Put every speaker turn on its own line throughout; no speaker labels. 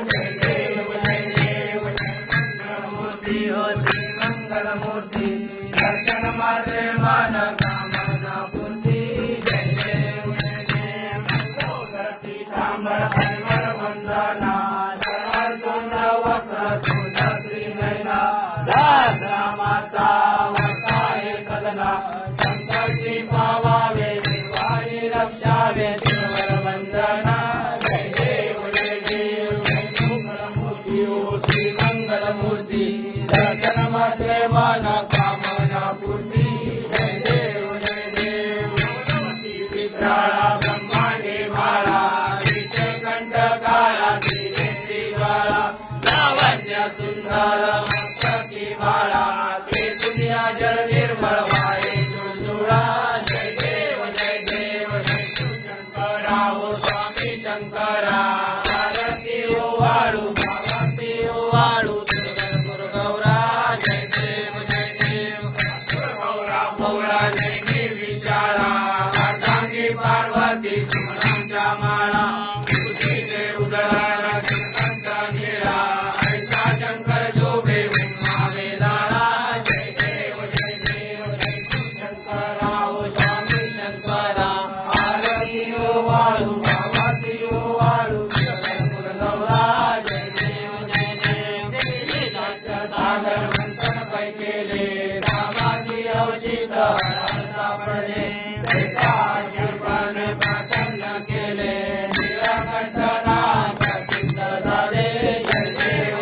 जय देव मंगलमूर्ती हो श्री मंगलमूर्ती दर्शन मात्रे मन कामना पूर्ती जय देव पीतांबर परिमल वंदना सरळ तोंड वक्र सुंद श्रीनयना दास रामाचा वक्ता हे सदना संकटी पावावे देवाई रक्षावे देवर वंदना जय देव मंगलमूर्ती हो श्री मंगलमूर्ती दर्शन मात्रे मन कामना पूर्ती जय देव विक्राळा ब्रह्मांडे बाळा कंठ काळा त्रिनेत्री बाळा लावण्य सुंदर मस्तकी बाळा ते दुनिया जल निर्मळ वारे जुळजुळा जय देव शंकरा हो स्वामी शंकरा पार्वती ओ वाळू पार्वती ओ वाळू गौरा जय देव गौरा भोळा जय विशाळा अर्धांगी पार्वती सुमनांच्या माळा तुझे उदळा कंठ निळा ऐसा शंकर शोभे वेदाळा जय देव शंकरा हो स्वामी शंकरा पार्वती ओ वाळू पार्वती ओ वाळू गौरा जय देव सागर मंथन पै केले रामाची औषध सापडले शिल्पाने प्रसन्न केले निराकंठनाथ सिद्ध झाले जय देव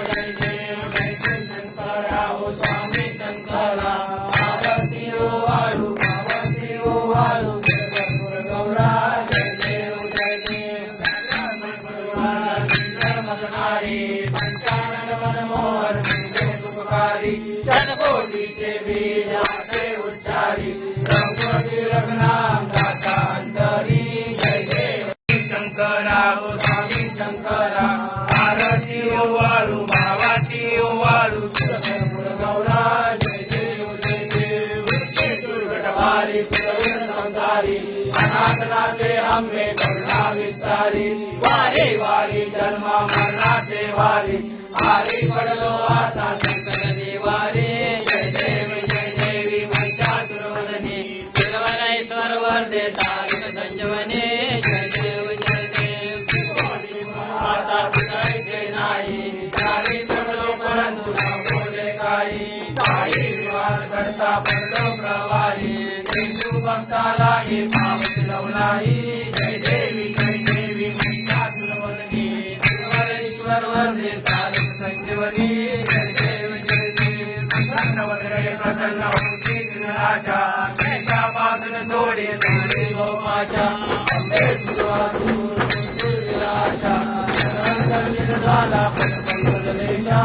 शंकरा हो स्वामी शंकरा पार्वती ओ वाळू गौरा जय देव पंचानन मनमोहन सुखकारी जनकोटीचे बीज आते उच्चारी रघुपती रघुनाम दाता अंतरी जय देव शंकरा हो स्वामी शंकरा पार्वती ओ वाळू भावाची ओ वाळू गौरा जय देव दुर्घट भारी संसारी अनाथनाथे आम्हे करुणा विस्तारी वारी वारी जन्मा मरणाचे वारी आरी पडलो आता शंकर देवारी जय देवी महिषासुरवदनी शिरवनेश्वर वर्धे तारिक संजीवनी जय देव माता पिताचे नाही चारी चढलो परंतु न बोले काही साई विवाद करता पडलो प्रवाही त्रिशू भक्तालाही पावस लवलाही जय देवी महिषासुरवदनी शिरवनेश्वर वर्धे तारिक संजीवनी जय देव प्रसन्न होती निराशा शेषापासून थोडी गोपाशा अंबे तुझा विलाशा झाला देशा